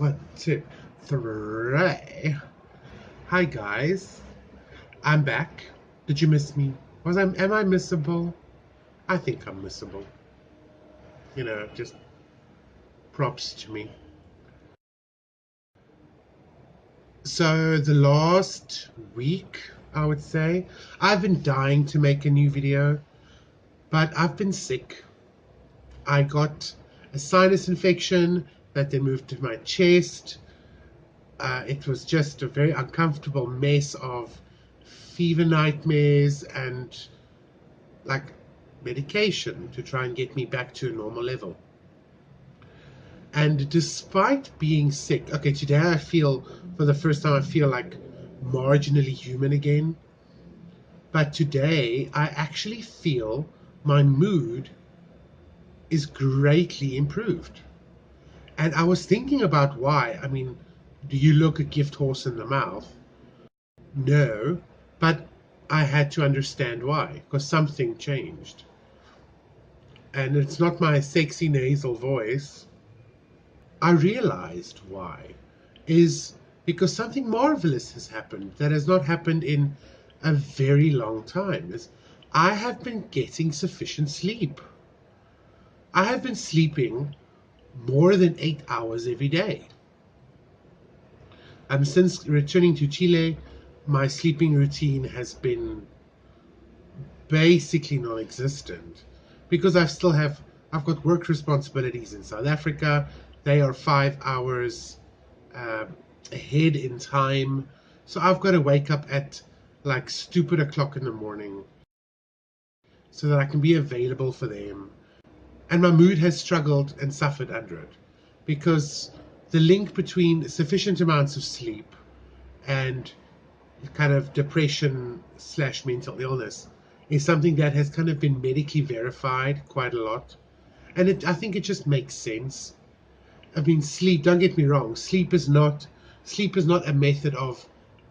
One, two, three. Hi guys, I'm back. Did you miss me? Am I missable? I think I'm missable. Just props to me. So the last week, I would say, I've been dying to make a new video, but I've been sick. I got a sinus infection that then moved to my chest. It was just a very uncomfortable mess of fever nightmares and like medication to try and get me back to a normal level. And despite being sick, okay, today I feel, for the first time, I feel like marginally human again. But today I actually feel my mood is greatly improved. And I was thinking about why. I mean, do you look a gift horse in the mouth? No, but I had to understand why, because something changed. And it's not my sexy nasal voice. I realized why is because something marvelous has happened that has not happened in a very long time. Is I have been getting sufficient sleep. I have been sleeping more than 8 hours every day. Since returning to Chile, my sleeping routine has been basically non-existent because I've got work responsibilities in South Africa. They are 5 hours ahead in time, so I've got to wake up at like stupid o'clock in the morning so that I can be available for them. And my mood has struggled and suffered under it because the link between sufficient amounts of sleep and kind of depression / mental illness is something that has kind of been medically verified quite a lot. And I think it just makes sense. I mean, sleep, don't get me wrong, sleep is not a method of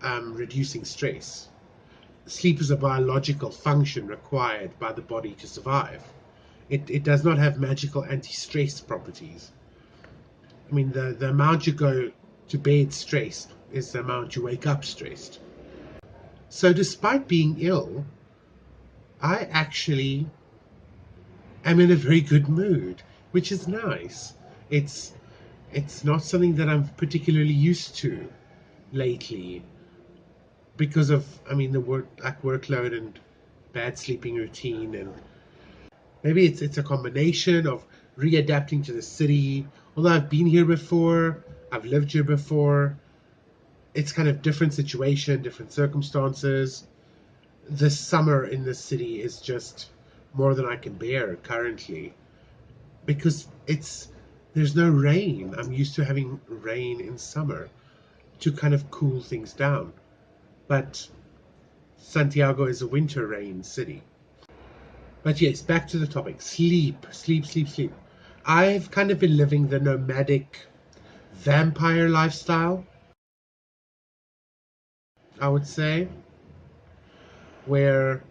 reducing stress. Sleep is a biological function required by the body to survive. It does not have magical anti-stress properties. I mean, the amount you go to bed stressed is the amount you wake up stressed. So despite being ill, I actually am in a very good mood, which is nice. It's not something that I'm particularly used to lately because of, I mean, the workload and bad sleeping routine, and maybe it's a combination of readapting to the city. Although I've been here before, I've lived here before, it's kind of different situation, different circumstances. The summer in the city is just more than I can bear currently because there's no rain. I'm used to having rain in summer to kind of cool things down. But Santiago is a winter rain city. But yes, back to the topic. Sleep, sleep, sleep, sleep. I've kind of been living the nomadic vampire lifestyle, I would say, where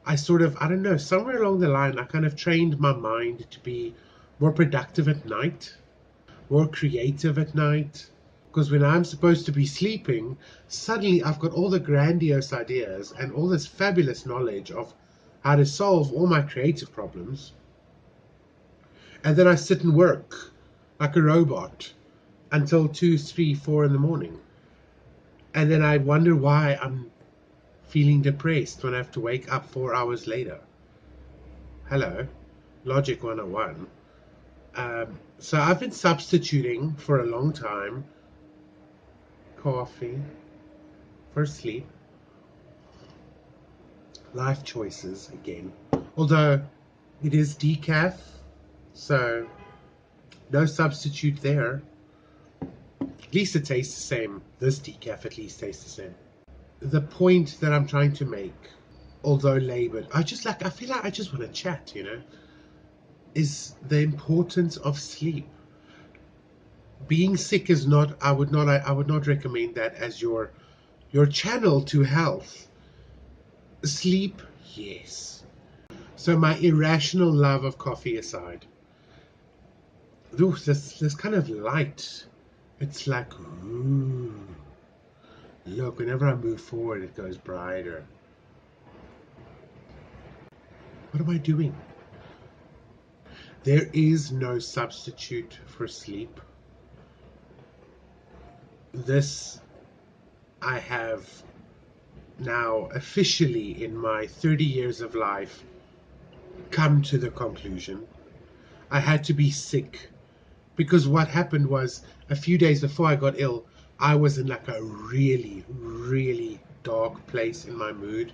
I don't know, somewhere along the line, I kind of trained my mind to be more productive at night, more creative at night. Because when I'm supposed to be sleeping, suddenly I've got all the grandiose ideas and all this fabulous knowledge of how to solve all my creative problems. And then I sit and work like a robot until 2, 3, 4 in the morning. And then I wonder why I'm feeling depressed when I have to wake up 4 hours later. Hello, Logic 101. So I've been substituting for a long time coffee for sleep. Life choices again. Although it is decaf, so no substitute there. At least it tastes the same. This decaf at least tastes the same. The point that I'm trying to make, although labored, I feel like I just want to chat, is the importance of sleep. Being sick is not, I would not recommend that as your channel to health. Sleep, yes. So my irrational love of coffee aside, there's kind of light It's like, ooh, look, whenever I move forward, it goes brighter. What am I doing? There is no substitute for sleep. This I have now officially in my 30 years of life come to the conclusion. I had to be sick because what happened was a few days before I got ill, I was in like a really, really dark place in my mood.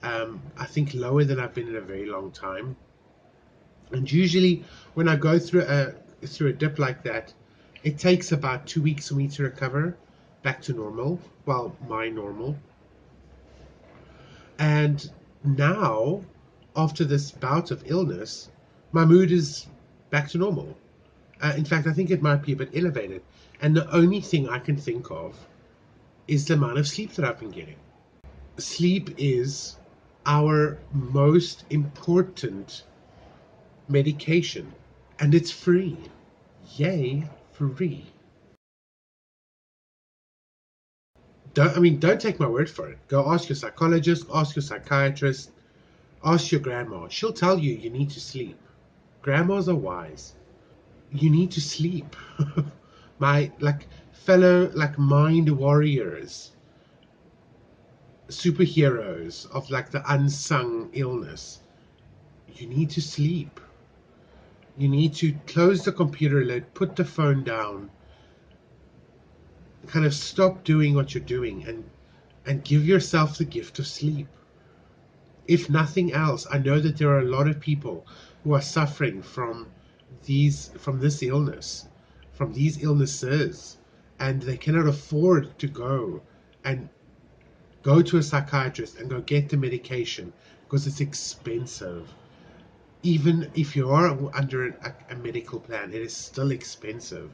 I think lower than I've been in a very long time. And usually when I go through a dip like that, it takes about 2 weeks for me to recover back to normal. Well, my normal. And now, after this bout of illness, my mood is back to normal. In fact, I think it might be a bit elevated. And the only thing I can think of is the amount of sleep that I've been getting. Sleep is our most important medication, and it's free. Yay, free. Don't take my word for it. Go ask your psychologist, ask your psychiatrist, ask your grandma. She'll tell you you need to sleep. Grandmas are wise. You need to sleep. My fellow mind warriors, superheroes of the unsung illness. You need to sleep. You need to close the computer lid, put the phone down, kind of stop doing what you're doing and give yourself the gift of sleep. If nothing else, I know that there are a lot of people who are suffering from this illness, from these illnesses, and they cannot afford to go to a psychiatrist and go get the medication because it's expensive. Even if you are under a medical plan, it is still expensive.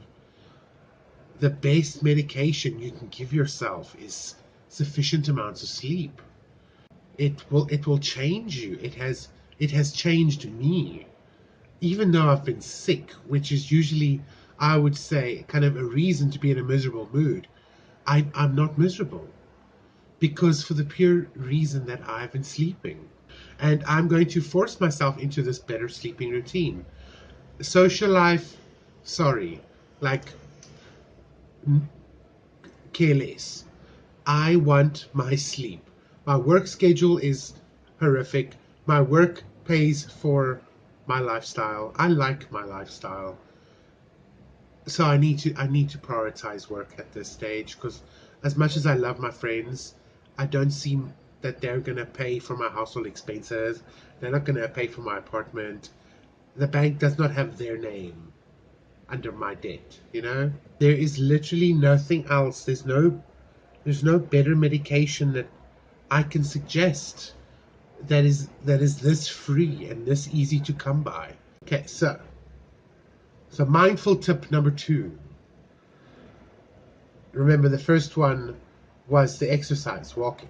The best medication you can give yourself is sufficient amounts of sleep. It will change you. It has changed me. Even though I've been sick, which is usually, I would say, kind of a reason to be in a miserable mood, I'm not miserable because for the pure reason that I've been sleeping. And I'm going to force myself into this better sleeping routine. Social life, sorry, care less. I want my sleep. My work schedule is horrific. My work pays for my lifestyle. I like my lifestyle. So I need to prioritize work at this stage because as much as I love my friends, I don't see that they're going to pay for my household expenses. They're not going to pay for my apartment. The bank does not have their name under my debt, There is literally nothing else. There's no better medication that I can suggest that is this free and this easy to come by. Okay, so mindful tip number 2. Remember, the first one was the exercise, walking.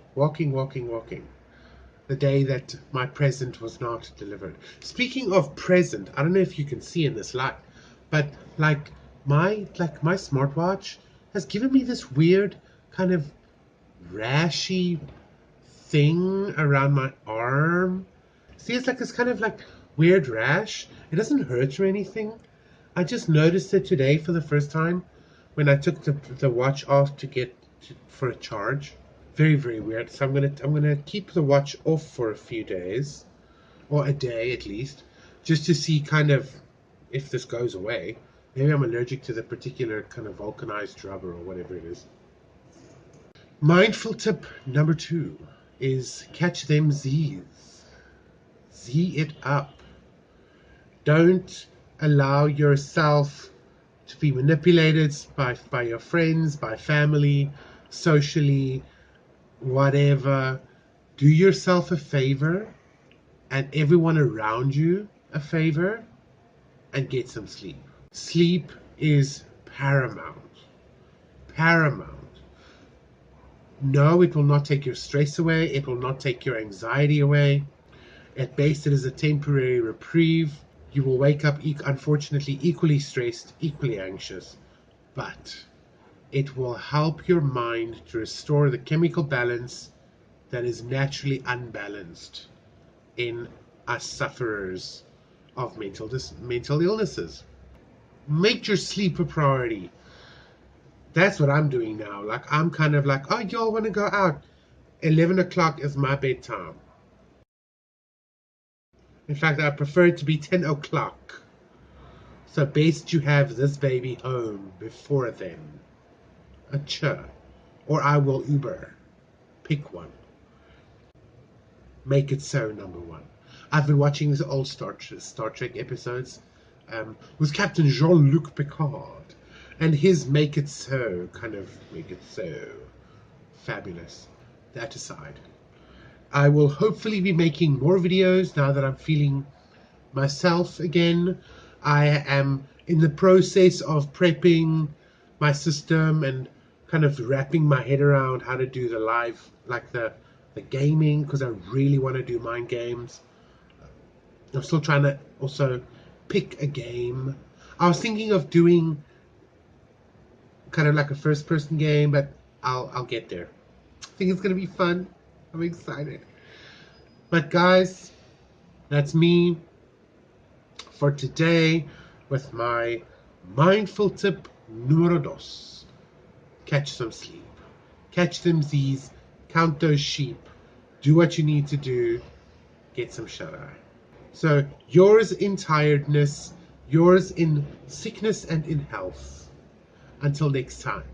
The day that my present was not delivered. Speaking of present, I don't know if you can see in this light, but my smartwatch has given me this weird kind of rashy thing around my arm. See, it's this kind of weird rash. It doesn't hurt or anything. I just noticed it today for the first time when I took the watch off for a charge. Very, very weird. So I'm gonna keep the watch off for a few days, or a day at least, just to see kind of if this goes away. Maybe I'm allergic to the particular kind of vulcanized rubber or whatever it is. Mindful tip number 2 is catch them Z's. Z it up. Don't allow yourself to be manipulated by your friends, by family, socially, whatever. Do yourself a favor and everyone around you a favor and get some sleep. Sleep is paramount. Paramount. No, it will not take your stress away. It will not take your anxiety away. At best, it is a temporary reprieve. You will wake up, unfortunately, equally stressed, equally anxious. But It will help your mind to restore the chemical balance that is naturally unbalanced in us sufferers of mental illnesses. Make your sleep a priority. That's what I'm doing now. Like, I'm kind of like, oh, y'all want to go out? 11 o'clock is my bedtime. In fact, I prefer it to be 10 o'clock. So best you have this baby home before then. Acha. Or I will Uber. Pick one. Make it so, number one. I've been watching these old Star Trek episodes with Captain Jean-Luc Picard. And his Make It So, kind of Make It So. Fabulous. That aside. I will hopefully be making more videos now that I'm feeling myself again. I am in the process of prepping my system and kind of wrapping my head around how to do the live, like the gaming, because I really want to do mind games. I'm still trying to also pick a game. I was thinking of doing kind of like a first person game, but I'll get there. I think it's gonna be fun. I'm excited. But guys, that's me for today with my mindful tip numero dos. Catch some sleep. Catch them Z's. Count those sheep. Do what you need to do. Get some shut-eye. So yours in tiredness, yours in sickness and in health. Until next time.